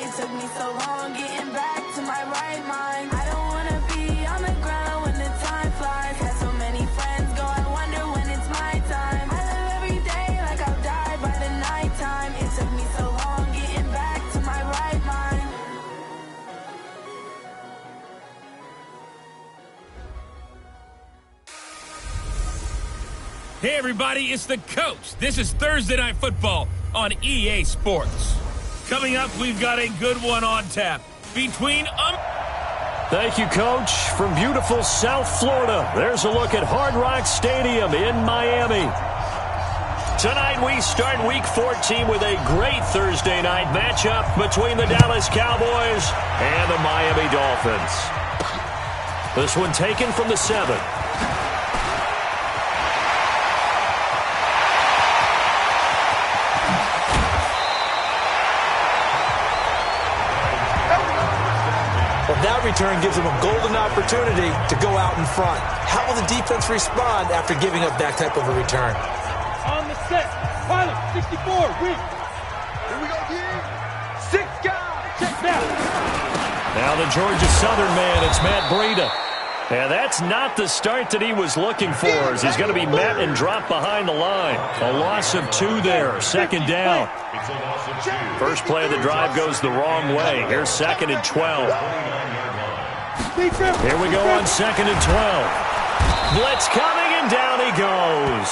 It took me so long getting back to my right mind. I don't wanna be on the ground when the time flies. Had so many friends go, I wonder when it's my time. I live every day like I'll die by the nighttime. It took me so long getting back to my right mind. Hey everybody, it's the coach. This is Thursday Night Football on EA Sports. Coming up, we've got a good one on tap between Thank you, Coach. From beautiful South Florida, there's a look at Hard Rock Stadium in Miami. Tonight we start Week 14 with a great Thursday night matchup between the Dallas Cowboys and the Miami Dolphins. This one taken from the 7. That return gives them a golden opportunity to go out in front. How will the defense respond after giving up that type of a return? On the set, pilot, 64, read. Here we go, D. 6 guys, check now. Now the Georgia Southern man, it's Matt Breida. And that's not the start that he was looking for, as he's going to be met and dropped behind the line. A loss of 2 there, second down. First play of the drive goes the wrong way. Here's 2nd and 12. Here we go on 2nd and 12. Blitz coming, and down he goes.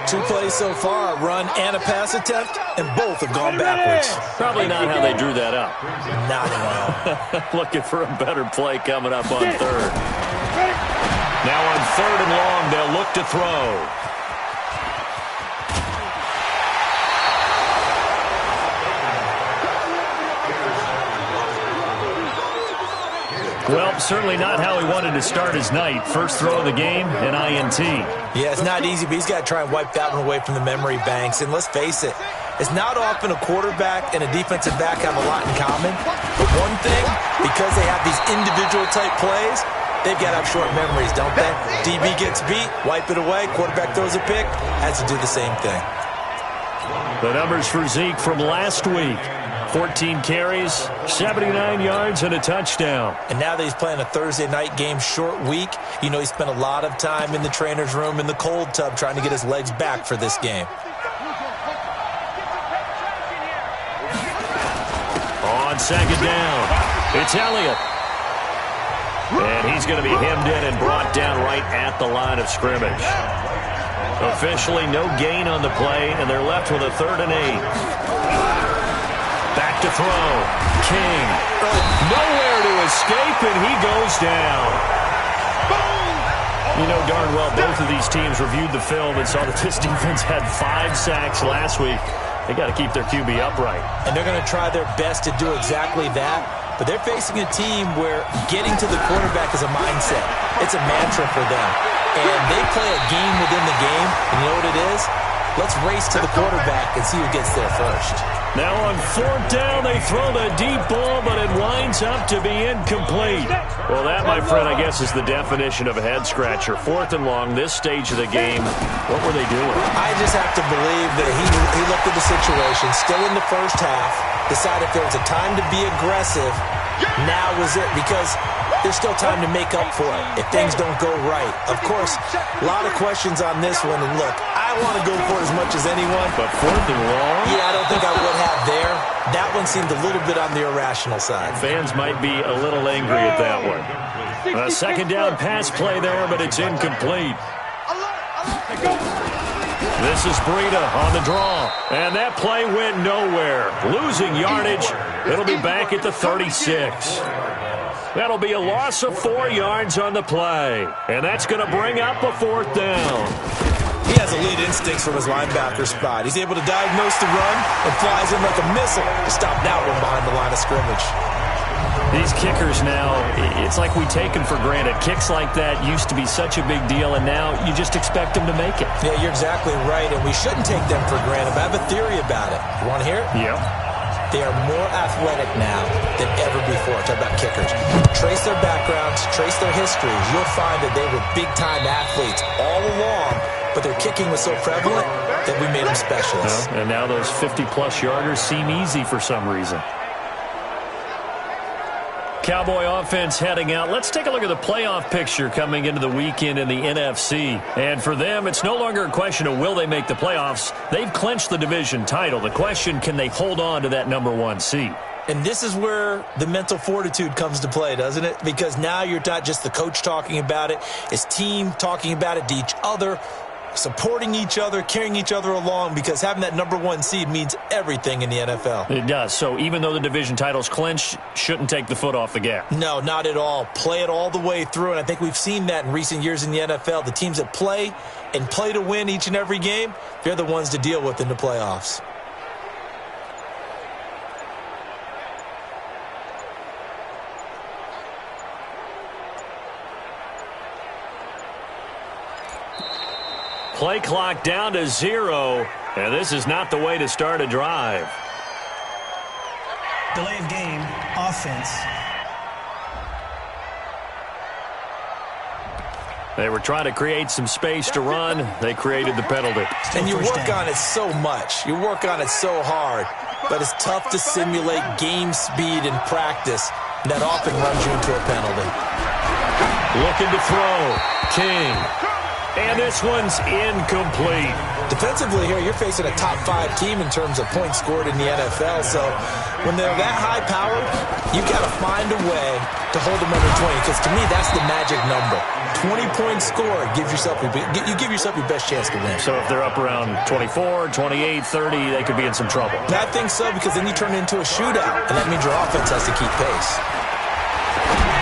2 plays so far, a run and a pass attempt, and both have gone backwards. Probably not how they drew that up. Not at all. Looking for a better play coming up on 3rd. Now on 3rd and long, they'll look to throw. Well, certainly not how he wanted to start his night. First throw of the game, an INT. Yeah, it's not easy, but he's got to try and wipe that one away from the memory banks. And let's face it, it's not often a quarterback and a defensive back have a lot in common. But one thing, because they have these individual type plays, they've got to have short memories, don't they? DB gets beat, wipe it away, quarterback throws a pick, has to do the same thing. The numbers for Zeke from last week. 14 carries, 79 yards, and a touchdown. And now that he's playing a Thursday night game, short week, you know he spent a lot of time in the trainer's room in the cold tub trying to get his legs back for this game. On 2nd down, it's Elliott. And he's going to be hemmed in and brought down right at the line of scrimmage. Officially no gain on the play, and they're left with a 3rd and 8. Back to throw. King. Nowhere to escape, and he goes down. You know darn well both of these teams reviewed the film and saw that this defense had 5 sacks last week. They got to keep their QB upright. And they're going to try their best to do exactly that. But they're facing a team where getting to the quarterback is a mindset. It's a mantra for them. And they play a game within the game. And you know what it is? Let's race to the quarterback and see who gets there first. Now on 4th down, they throw the deep ball, but it winds up to be incomplete. Well, that, my friend, I guess is the definition of a head-scratcher. 4th and long, this stage of the game, what were they doing? I just have to believe that he looked at the situation, still in the first half, decided if there was a time to be aggressive, now was it, because there's still time to make up for it if things don't go right. Of course, a lot of questions on this one, and look, I want to go for it as much as anyone. But 4th and long? Yeah, I don't think I would have there. That one seemed a little bit on the irrational side. Fans might be a little angry at that one. A 2nd down pass play there, but it's incomplete. This is Breida on the draw, and that play went nowhere. Losing yardage, it'll be back at the 36. That'll be a loss of 4 yards on the play, and that's going to bring up a 4th down. He has elite instincts from his linebacker spot. He's able to diagnose the run and flies in like a missile to stop that one behind the line of scrimmage. These kickers now, it's like we take them for granted. Kicks like that used to be such a big deal, and now you just expect them to make it. Yeah, you're exactly right, and we shouldn't take them for granted. But I have a theory about it. You want to hear it? Yep. They are more athletic now than ever before. Talk about kickers. Trace their backgrounds, trace their histories. You'll find that they were big-time athletes all along, but their kicking was so prevalent that we made them specialists. Well, and now those 50-plus yarders seem easy for some reason. Cowboy offense heading out. Let's take a look at the playoff picture coming into the weekend in the NFC. And for them, it's no longer a question of will they make the playoffs. They've clinched the division title. The question, can they hold on to that #1 seed? And this is where the mental fortitude comes to play, doesn't it? Because now you're not just the coach talking about it. It's team talking about it to each other, supporting each other, carrying each other along, because having that #1 seed means everything in the NFL. It does. So even though the division title's clinched, shouldn't take the foot off the gas. No, not at all. Play it all the way through, and I think we've seen that in recent years in the NFL. The teams that play and play to win each and every game, they're the ones to deal with in the playoffs. Play clock down to 0, and this is not the way to start a drive. Delay of game, offense. They were trying to create some space to run. They created the penalty. And you work on it so much. You work on it so hard. But it's tough to simulate game speed in practice. And that often runs you into a penalty. Looking to throw. King. And this one's incomplete. Defensively here, you're facing a top 5 team in terms of points scored in the NFL. So when they're that high powered, you've got to find a way to hold them under 20. Because to me, that's the magic number. 20 points scored, you give yourself your best chance to win. So if they're up around 24, 28, 30, they could be in some trouble. I think so, because then you turn it into a shootout. And that means your offense has to keep pace.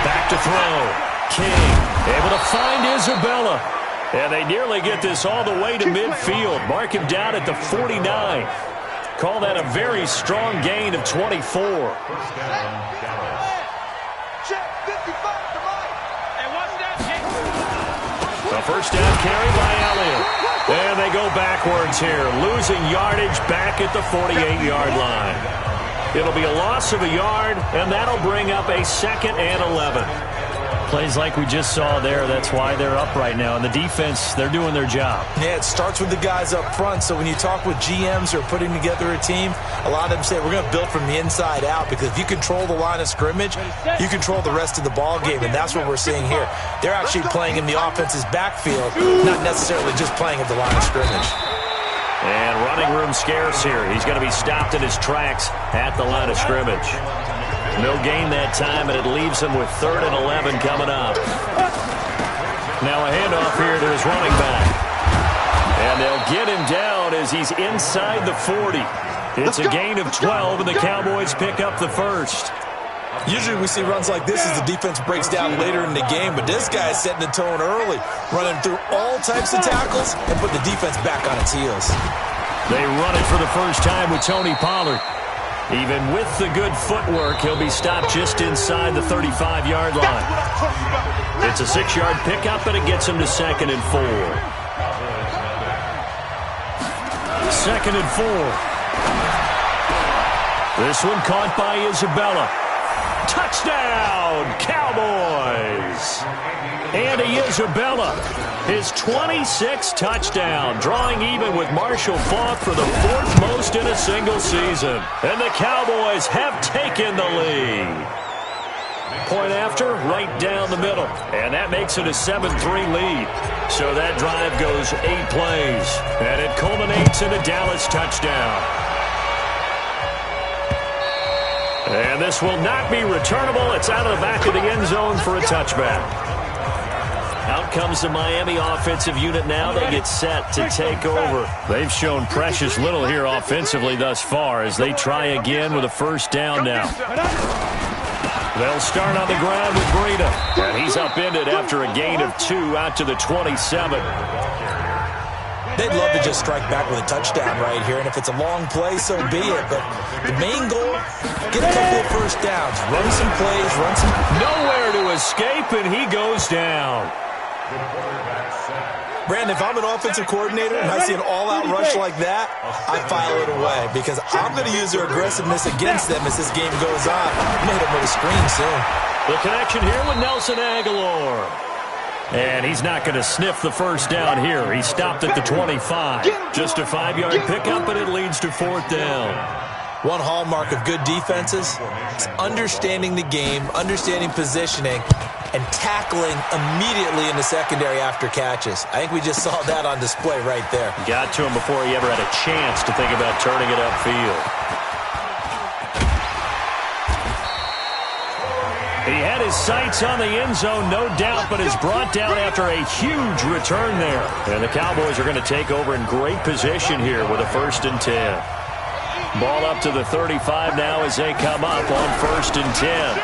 Back to throw. King able to find Isabella. And they nearly get this all the way to midfield. Mark him down at the 49. Call that a very strong gain of 24. A first down carry by Elliott. And they go backwards here, losing yardage back at the 48-yard line. It'll be a loss of a yard, and that'll bring up a 2nd and 11. Plays like we just saw there, that's why they're up right now. And the defense, they're doing their job. Yeah, it starts with the guys up front. So when you talk with GMs who are putting together a team, a lot of them say we're going to build from the inside out, because if you control the line of scrimmage, you control the rest of the ball game, and that's what we're seeing here. They're actually playing in the offense's backfield, not necessarily just playing at the line of scrimmage. And running room scarce here. He's going to be stopped in his tracks at the line of scrimmage. No gain that time, and it leaves him with 3rd and 11 coming up. Now a handoff here to his running back. And they'll get him down as he's inside the 40. It's a gain of 12, and the Cowboys pick up the first. Usually we see runs like this as the defense breaks down later in the game, but this guy is setting the tone early, running through all types of tackles and put the defense back on its heels. They run it for the first time with Tony Pollard. Even with the good footwork, he'll be stopped just inside the 35-yard line. It's a 6-yard pickup, and it gets him to 2nd and 4. 2nd and 4. This one caught by Isabella. Touchdown, Cowboys! Andy Isabella, his 26th touchdown, drawing even with Marshall Faulk for the 4th most in a single season. And the Cowboys have taken the lead. Point after, right down the middle. And that makes it a 7-3 lead. So that drive goes 8 plays. And it culminates in a Dallas touchdown. And this will not be returnable. It's out of the back of the end zone for a touchback. Out comes the Miami offensive unit now. They get set to take over. They've shown precious little here offensively thus far as they try again with a first down now. They'll start on the ground with Breida. And he's upended after a gain of 2 out to the 27. They'd love to just strike back with a touchdown right here, and if it's a long play, so be it. But the main goal, get a couple of first downs, run some plays, run some... Nowhere to escape, and he goes down. Brandon, if I'm an offensive coordinator and I see an all-out rush like that, I file it away, because I'm going to use their aggressiveness against them as this game goes on. I'm going to hit them with a screen soon. The connection here with Nelson Aguilar. And he's not going to sniff the first down here. He stopped at the 25. Just a 5-yard pickup, and it leads to 4th down. One hallmark of good defenses is understanding the game, understanding positioning, and tackling immediately in the secondary after catches. I think we just saw that on display right there. Got to him before he ever had a chance to think about turning it upfield. He had his sights on the end zone, no doubt, but is brought down after a huge return there. And the Cowboys are going to take over in great position here with a 1st and 10. Ball up to the 35 now as they come up on 1st and 10.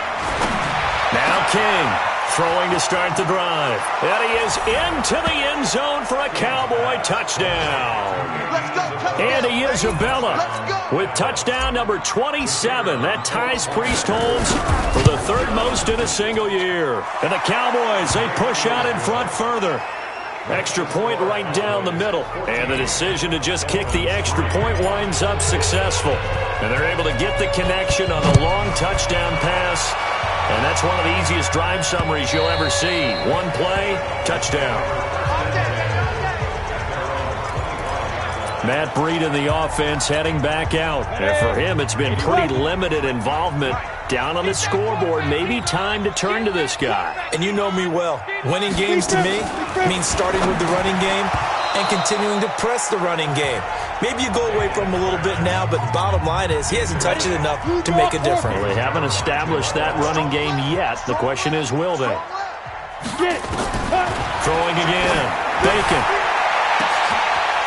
Now King throwing to start the drive. And he is into the end zone for a Cowboy touchdown. Andy Isabella with touchdown number 27. That ties Priest Holmes for the 3rd most in a single year. And the Cowboys, they push out in front further. Extra point right down the middle. And the decision to just kick the extra point winds up successful. And they're able to get the connection on the long touchdown pass. And that's one of the easiest drive summaries you'll ever see. One play, touchdown. Matt Breed in the offense heading back out. And for him, it's been pretty limited involvement down on the scoreboard. Maybe time to turn to this guy. And you know me well. Winning games to me means starting with the running game and continuing to press the running game. Maybe you go away from him a little bit now, but the bottom line is he hasn't touched it enough to make a difference. Well, they haven't established that running game yet. The question is, will they? Throwing again. Bacon.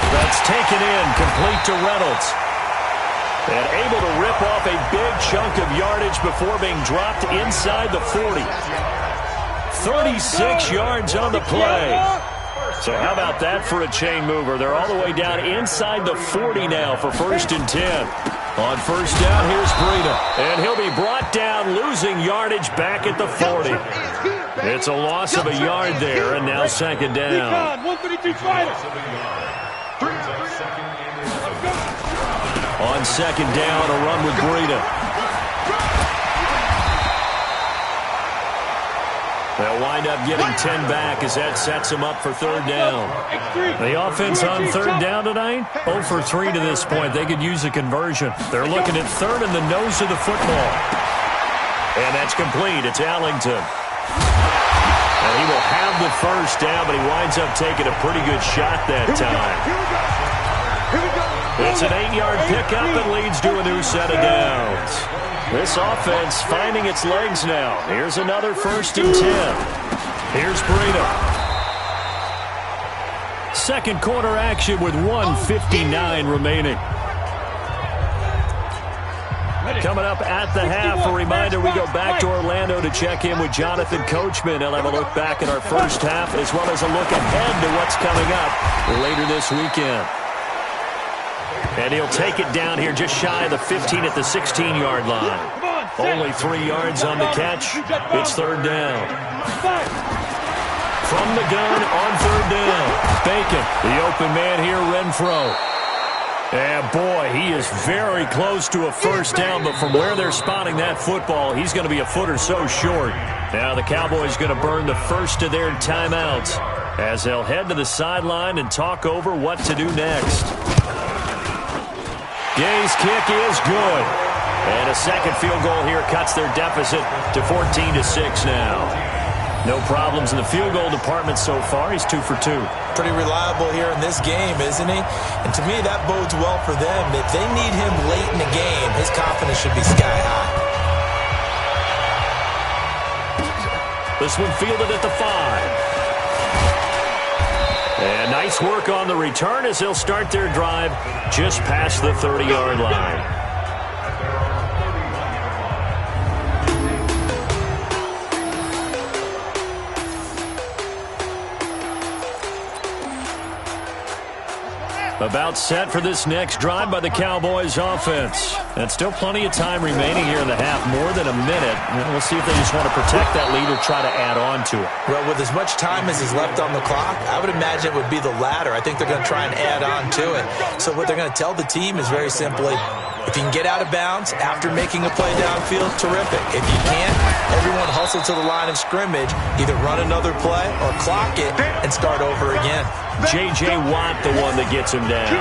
That's taken in, complete to Reynolds. And able to rip off a big chunk of yardage before being dropped inside the 40. 36 yards on the play. So how about that for a chain mover? They're all the way down inside the 40 now for 1st and 10. On 1st down, here's Breida. And he'll be brought down, losing yardage back at the 40. It's a loss of a yard there, and now 2nd down. On 2nd down, a run with Breida. They'll wind up getting 10 back as that sets them up for 3rd down. The offense on 3rd down tonight, 0 for 3 to this point. They could use a conversion. They're looking at 3rd in the nose of the football. And that's complete. It's Allington. And he will have the 1st down, but he winds up taking a pretty good shot that time. It's an 8-yard pickup and leads to a new set of downs. This offense finding its legs now. Here's another 1st and 10. Here's Breida. 2nd quarter action with 1:59 remaining. Coming up at the half, a reminder, we go back to Orlando to check in with Jonathan Coachman. He'll have a look back at our 1st half as well as a look ahead to what's coming up later this weekend. And he'll take it down here just shy of the 15 at the 16-yard line. Only 3 yards on the catch. It's 3rd down. From the gun on 3rd down. Bacon, the open man here, Renfro. And boy, he is very close to a 1st down, but from where they're spotting that football, he's going to be a foot or so short. Now the Cowboys going to burn the 1st of their timeouts as they'll head to the sideline and talk over what to do next. Gay's kick is good. And a 2nd field goal here cuts their deficit to 14-6 now. No problems in the field goal department so far. He's 2 for 2. Pretty reliable here in this game, isn't he? And to me, that bodes well for them. If they need him late in the game, his confidence should be sky high. This one fielded at the 5. And nice work on the return as they'll start their drive just past the 30-yard line. About set for this next drive by the Cowboys offense. And still plenty of time remaining here in the half, more than a minute. We'll see if they just want to protect that lead or try to add on to it. Well, with as much time as is left on the clock, I would imagine it would be the latter. I think they're going to try and add on to it. So what they're going to tell the team is very simply, If you can get out of bounds after making a play downfield, terrific. If you can't, everyone hustle to the line of scrimmage, either run another play or clock it and start over again. J.J. Watt, the one that gets him down.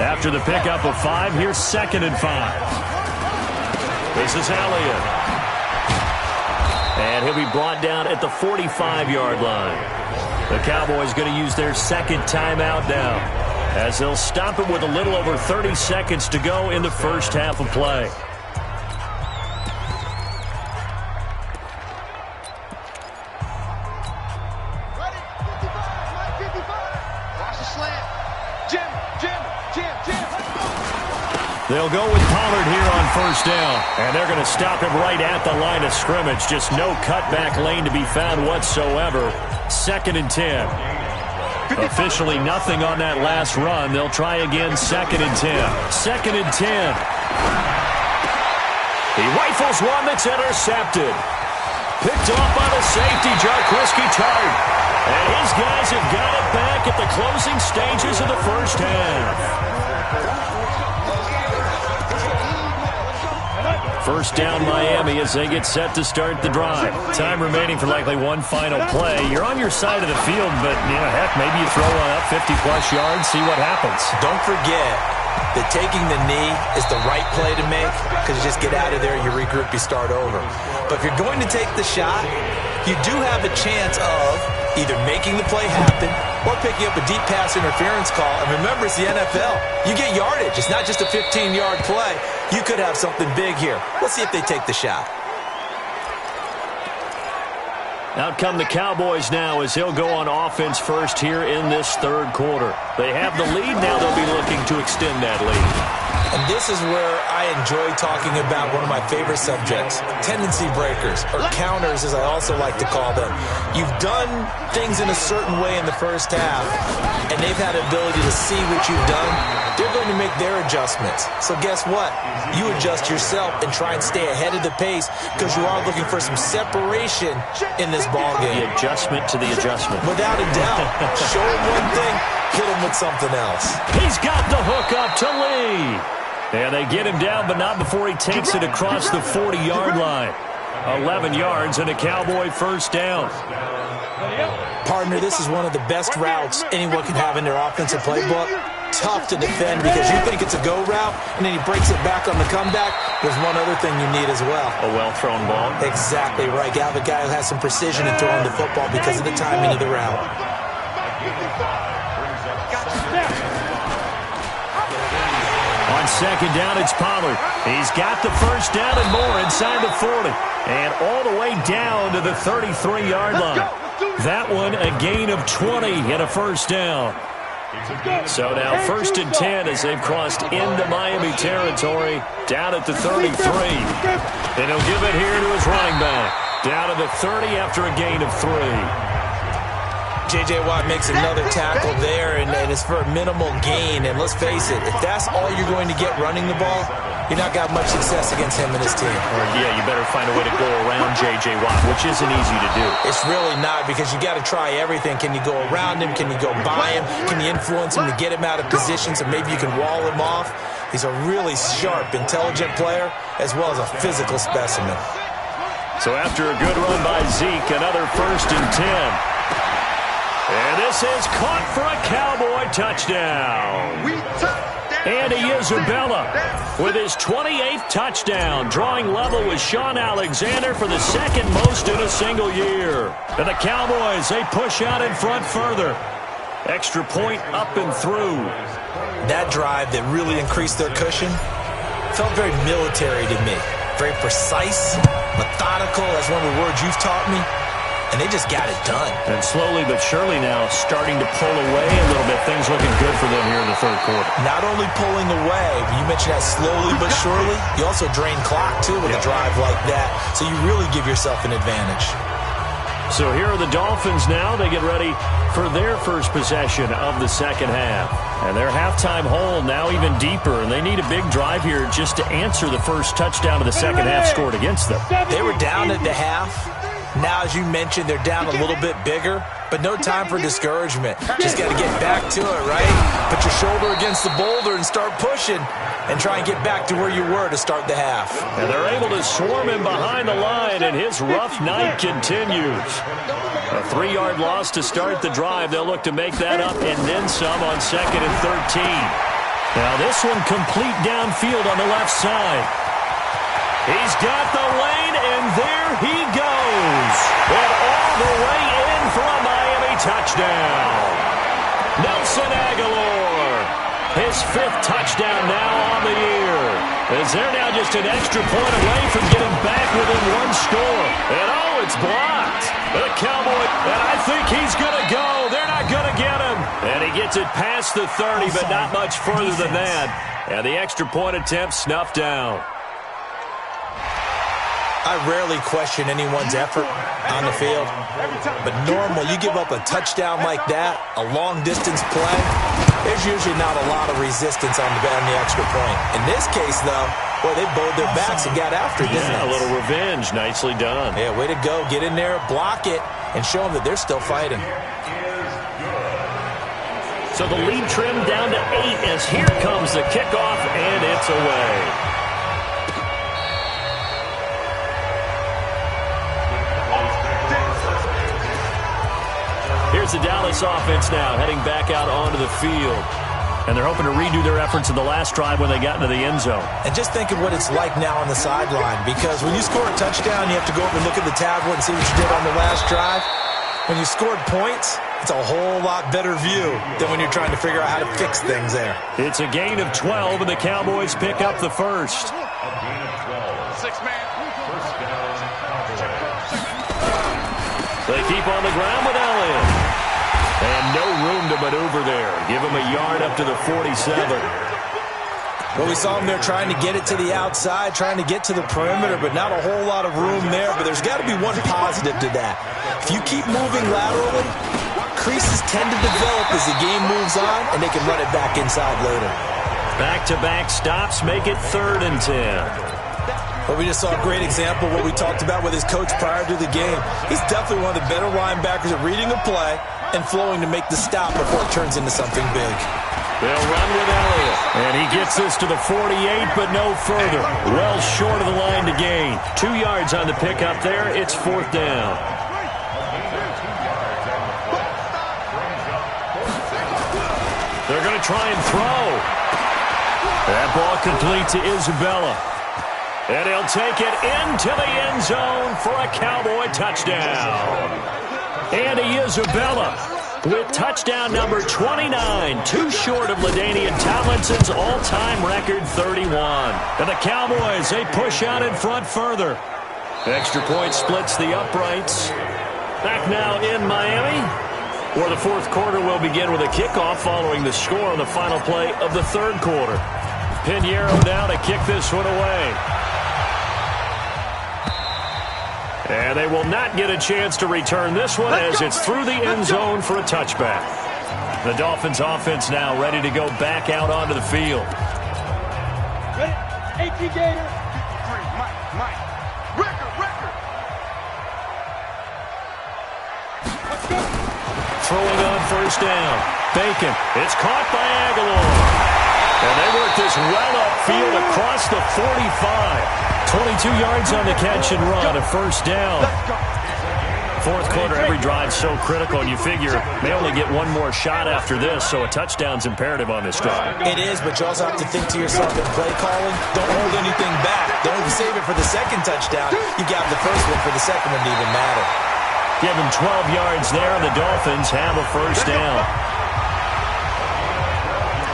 After the pickup of 5, here's 2nd and 5. This is Elliott. And he'll be brought down at the 45-yard line. The Cowboys going to use their second timeout now, as they'll stop it with a little over 30 seconds to go in the first half of play. They'll go with Pollard here on first down, and they're going to stop him right at the line of scrimmage. Just no cutback lane to be found whatsoever. 2nd and 10. Officially nothing on that last run. They'll try again, 2nd and 10. 2nd and 10. He rifles one that's intercepted. Picked off by the safety, Jarquiski Tart. And his guys have got it back at the closing stages of the first half. First down Miami as they get set to start the drive. Time remaining for likely one final play. You're on your side of the field, but, heck, maybe you throw one up 50-plus yards, see what happens. Don't forget that taking the knee is the right play to make, because you just get out of there, you regroup, you start over. But if you're going to take the shot, you do have a chance of either making the play happen or picking up a deep pass interference call. And remember, it's the NFL. You get yardage. It's not just a 15-yard play. You could have something big here. Let's see if they take the shot. Out come the Cowboys now as they'll go on offense first here in this third quarter. They have the lead. Now they'll be looking to extend that lead. And this is where I enjoy talking about one of my favorite subjects, tendency breakers, or counters as I also like to call them. You've done things in a certain way in the first half, and they've had the ability to see what you've done. They're going to make their adjustments. So guess what? You adjust yourself and try and stay ahead of the pace, because you are looking for some separation in this ballgame. The adjustment to the adjustment. Without a doubt. Show him one thing, hit him with something else. He's got the hook up to Lee. And they get him down, but not before he takes it across the 40-yard line. 11 yards and a Cowboy first down. Partner, this is one of the best routes anyone can have in their offensive playbook. Tough to defend because you think it's a go route, and then he breaks it back on the comeback. There's one other thing you need as well. A well-thrown ball. Exactly right. You have a guy who has some precision in throwing the football because of the timing of the route. On second down, it's Pollard. He's got the first down and more inside the 40. And all the way down to the 33-yard line. That one a gain of 20 and a first down. So now 1st and 10 as they've crossed into Miami territory, down at the 33. And he'll give it here to his running back. Down to the 30 after a gain of 3. J.J. Watt makes another tackle there, and it's for a minimal gain. And let's face it, if that's all you're going to get running the ball, you're not got much success against him and his team. Yeah, you better find a way to go around J.J. Watt, which isn't easy to do. It's really not, because you got to try everything. Can you go around him? Can you go by him? Can you influence him to get him out of position so maybe you can wall him off? He's a really sharp, intelligent player, as well as a physical specimen. So after a good run by Zeke, another 1st and 10. And this is caught for a Cowboy touchdown. Andy Isabella with his 28th touchdown, drawing level with Sean Alexander for the second most in a single year. And the Cowboys, they push out in front further. Extra point up and through. That drive that really increased their cushion felt very military to me. Very precise, methodical. That's one of the words you've taught me. And they just got it done. And slowly but surely now starting to pull away a little bit. Things looking good for them here in the third quarter. Not only pulling away, you mentioned that slowly but surely, you also drain clock, too, with a drive like that. So you really give yourself an advantage. So here are the Dolphins now. They get ready for their first possession of the second half. And their halftime hole now even deeper. And they need a big drive here just to answer the first touchdown of the second half scored against them. They were down at the half. Now, as you mentioned, they're down a little bit bigger, but no time for discouragement. Just got to get back to it, right? Put your shoulder against the boulder and start pushing and try and get back to where you were to start the half. And they're able to swarm him behind the line, and his rough night continues. A 3-yard loss to start the drive. They'll look to make that up and then some on 2nd and 13. Now this one complete downfield on the left side. He's got the lane, and there he goes. And all the way in for a Miami touchdown. Nelson Aguilar. His 5th touchdown now on the year. As they're now just an extra point away from getting back within 1 score. And oh, it's blocked. The Cowboy, and I think he's going to go. They're not going to get him. And he gets it past the 30, but not much further than that. And the extra point attempt snuffed down. I rarely question anyone's effort on the field, but normal, you give up a touchdown like that, a long-distance play, there's usually not a lot of resistance on the extra point. In this case, though, boy, they bowed their backs and got after it, didn't they? A little revenge. Nicely done. Yeah, way to go. Get in there, block it, and show them that they're still fighting. So the lead trimmed down to 8 as here comes the kickoff, and it's away. Here's the Dallas offense now, heading back out onto the field. And they're hoping to redo their efforts in the last drive when they got into the end zone. And just think of what it's like now on the sideline, because when you score a touchdown, you have to go over and look at the tablet and see what you did on the last drive. When you scored points, it's a whole lot better view than when you're trying to figure out how to fix things there. It's a gain of 12, and the Cowboys pick up the first. They keep on the ground with Elliott. And no room to maneuver there. Give him a yard up to the 47. Well, we saw him there trying to get it to the outside, trying to get to the perimeter, but not a whole lot of room there. But there's got to be one positive to that. If you keep moving laterally, creases tend to develop as the game moves on, and they can run it back inside later. Back-to-back stops make it 3rd and 10. But we just saw a great example of what we talked about with his coach prior to the game. He's definitely one of the better linebackers at reading a play and flowing to make the stop before it turns into something big. They'll run with Elliott. And he gets this to the 48, but no further. Well short of the line to gain. 2 yards on the pickup there. It's 4th down. They're going to try and throw. That ball complete to Isabella. And he'll take it into the end zone for a Cowboy touchdown. Andy Isabella with touchdown number 29, too short of LaDainian Tomlinson's all-time record 31. And the Cowboys, they push out in front further. Extra point splits the uprights. Back now in Miami, where the 4th quarter will begin with a kickoff following the score on the final play of the 3rd quarter. Pinheiro now to kick this one away. And they will not get a chance to return this one as it's through the end zone for a touchback. The Dolphins offense now ready to go back out onto the field. Ready? 18 Gator. Mike. Record. Let's go. Throwing on 1st down. Bacon. It's caught by Aguilar. And they work this well upfield across the 45. 22 yards on the catch and run, a 1st down. 4th quarter, every drive so critical, and you figure they only get one more shot after this, so a touchdown's imperative on this drive. It is, but you also have to think to yourself in play calling, don't hold anything back. Don't save it for the 2nd touchdown. You got the 1st one for the 2nd one to even matter. Give them 12 yards there, and the Dolphins have a 1st down.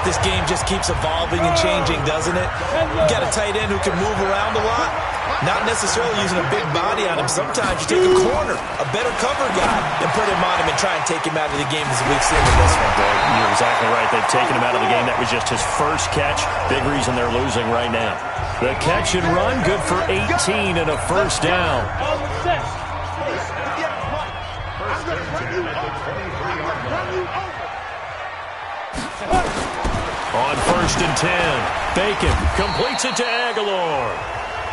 This game just keeps evolving and changing, doesn't it? You got a tight end who can move around a lot, not necessarily using a big body on him. Sometimes you take a corner, a better cover guy, and put him on him and try and take him out of the game as we've seen in this one. You're exactly right. They've taken him out of the game. That was just his 1st catch. Big reason they're losing right now. The catch and run, good for 18 and a 1st down. On 1st and 10, Bacon completes it to Aguilar.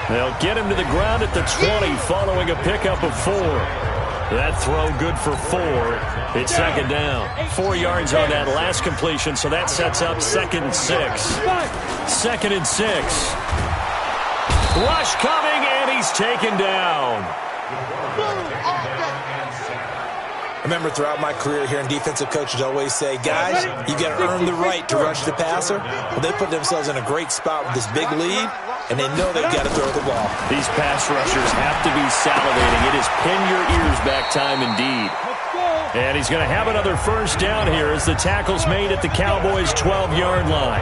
They'll get him to the ground at the 20 following a pickup of 4. That throw good for 4. It's second down. 4 yards on that last completion, so that sets up 2nd and 6. 2nd and 6. Rush coming, and he's taken down. I remember throughout my career hearing defensive coaches always say, guys, you got to earn the right to rush the passer. Well, they put themselves in a great spot with this big lead, and they know they've got to throw the ball. These pass rushers have to be salivating. It is pin your ears back time indeed. And he's going to have another first down here as the tackle's made at the Cowboys' 12-yard line.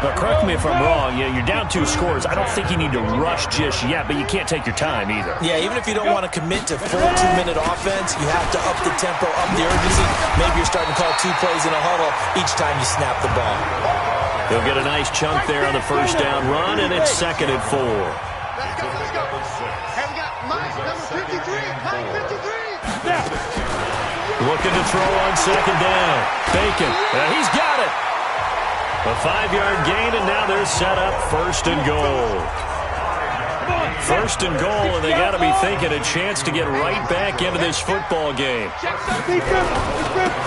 But correct me if I'm wrong, you're down 2 scores. I don't think you need to rush just yet, but you can't take your time either. Yeah, even if you don't want to commit to full 2-minute offense, you have to up the tempo, up the urgency. Maybe you're starting to call 2 plays in a huddle each time you snap the ball. He'll get a nice chunk there on the first down run, and it's 2nd and 4. Let's go. And we got Mike, number 53. Mike 53. Looking to throw on 2nd down. Bacon. He's got it. A 5-yard gain, and now they're set up 1st and goal. 1st and goal, and they got to be thinking a chance to get right back into this football game.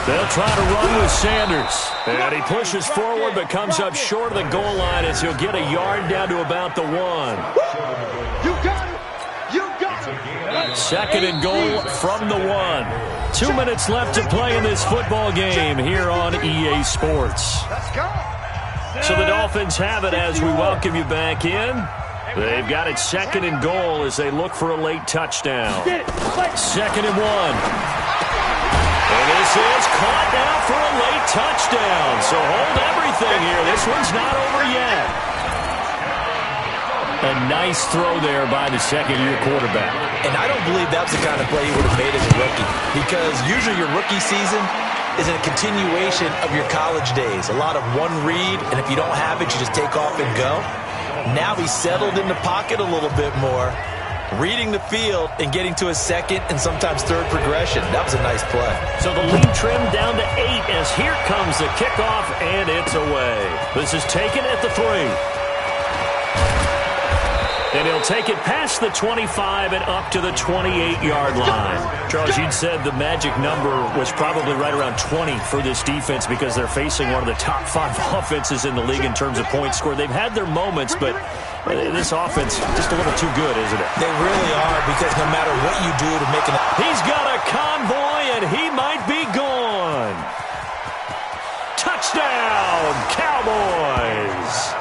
They'll try to run with Sanders. And he pushes forward but comes up short of the goal line as he'll get a yard down to about the 1. You got it. You got it. 2nd and goal from the 1. 2 minutes left to play in this football game here on EA Sports. Let's go. So the Dolphins have it as we welcome you back in. They've got it 2nd and goal as they look for a late touchdown. 2nd and 1. And this is caught now for a late touchdown. So hold everything here. This one's not over yet. A nice throw there by the second-year quarterback. And I don't believe that's the kind of play he would have made as a rookie, because usually your rookie season is a continuation of your college days. A lot of one read, and if you don't have it, you just take off and go. Now he's settled in the pocket a little bit more, reading the field and getting to his 2nd and sometimes 3rd progression. That was a nice play. So the lead trimmed down to 8 as here comes the kickoff, and it's away. This is taken at the 3. And he'll take it past the 25 and up to the 28-yard line. Charles, you'd said the magic number was probably right around 20 for this defense because they're facing one of the top 5 offenses in the league in terms of points scored. They've had their moments, but this offense just a little too good, isn't it? They really are, because no matter what you do to make an... He's got a convoy, and he might be gone. Touchdown, Cowboys.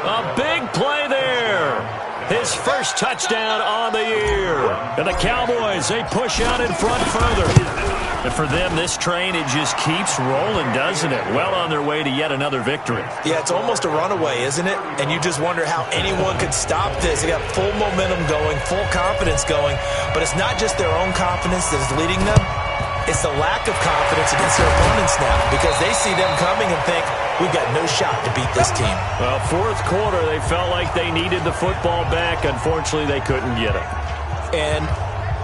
A big play there. His first touchdown on the year. And the Cowboys, they push out in front further. And for them, this train, it just keeps rolling, doesn't it? Well on their way to yet another victory. Yeah, it's almost a runaway, isn't it? And you just wonder how anyone could stop this. They got full momentum going, full confidence going. But it's not just their own confidence that is leading them. It's the lack of confidence against their opponents now, because they see them coming and think, we've got no shot to beat this team. Well, 4th quarter, they felt like they needed the football back. Unfortunately, they couldn't get it. And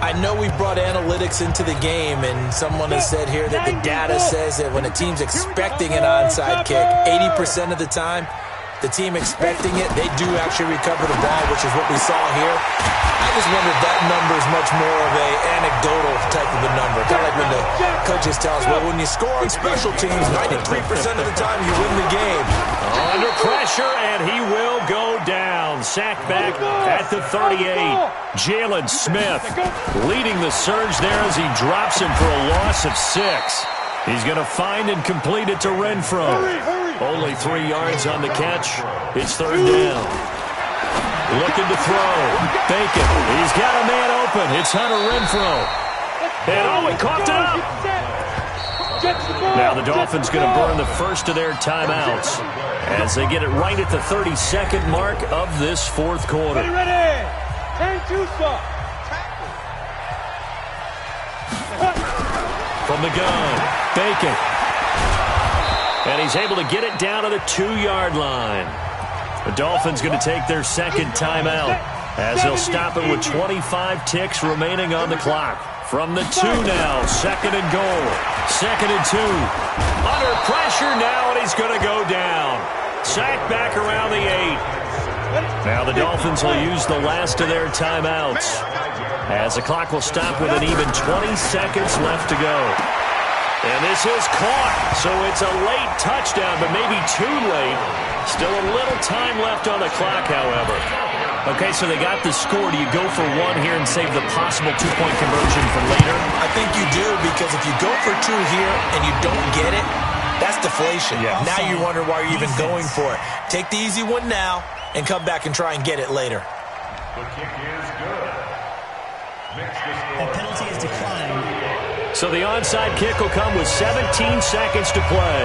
I know we brought analytics into the game, and someone has said here that the data says that when a team's expecting an onside kick, 80% of the time, the team expecting it, they do actually recover the ball, which is what we saw here. I just wonder if that number is much more of a anecdotal type of a number. Kind of like when the coaches tell us, well, when you score on special teams, 93% of the time you win the game. Under pressure, and he will go down. Sacked back at the 38. Jalen Smith leading the surge there as he drops him for a loss of 6. He's going to find and complete it to Renfro. Only 3 yards on the catch. It's 3rd down. Looking to throw. Bacon. He's got a man open. It's Hunter Renfro. And he coughed it up. Now the Dolphins going to burn the first of their timeouts as they get it right at the 32nd mark of this 4th quarter. Ready. 10-2 spot. From the gun, Bacon. And he's able to get it down to the 2-yard line. The Dolphins going to take their 2nd timeout as they'll stop it with 25 ticks remaining on the clock. From the 2 now, 2nd and goal. 2nd and 2. Under pressure now, and he's going to go down. Sacked back around the 8. Now the Dolphins will use the last of their timeouts, as the clock will stop with an even 20 seconds left to go. And this is caught, so it's a late touchdown, but maybe too late. Still a little time left on the clock, however. Okay, so they got the score. Do you go for one here and save the possible two-point conversion for later? I think you do, because if you go for two here and you don't get it, that's deflation. Yeah. Now you wonder why you're even going for it. Take the easy one now and come back and try and get it later. The kick is good. A penalty is declined. So the onside kick will come with 17 seconds to play.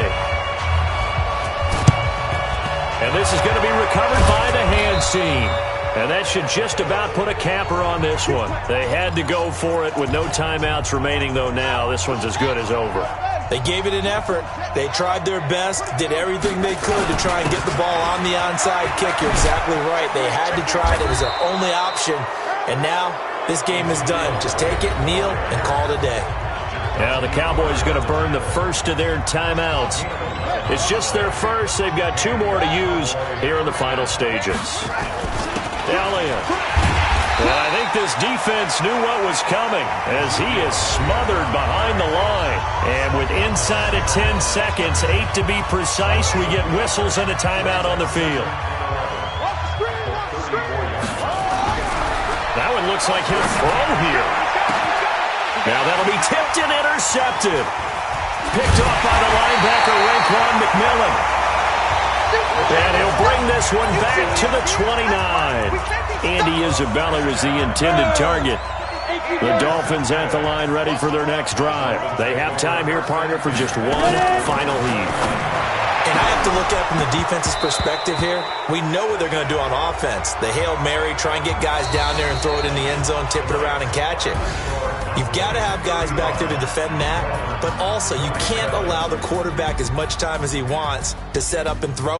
And this is going to be recovered by the hands team. And that should just about put a capper on this one. They had to go for it with no timeouts remaining, though now. This one's as good as over. They gave it an effort. They tried their best, did everything they could to try and get the ball on the onside kick. You're exactly right. They had to try it. It was their only option. And now this game is done. Just take it, kneel, and call it a day. Now the Cowboys going to burn the first of their timeouts. It's just their first. They've got two more to use here in the final stages. Elliott. Well, I think this defense knew what was coming, as he is smothered behind the line. And with inside of 10 seconds, 8 to be precise, we get whistles and a timeout on the field. That one looks like he'll throw here. Now that'll be tipped and intercepted. Picked off by the linebacker, Raekwon McMillan. And he'll bring this one back to the 29. Andy Isabella was the intended target. The Dolphins at the line, ready for their next drive. They have time here, partner, for just one final heave. And I have to look at it from the defense's perspective here. We know what they're going to do on offense. The Hail Mary, try and get guys down there and throw it in the end zone, tip it around and catch it. You've got to have guys back there to defend that, but also you can't allow the quarterback as much time as he wants to set up and throw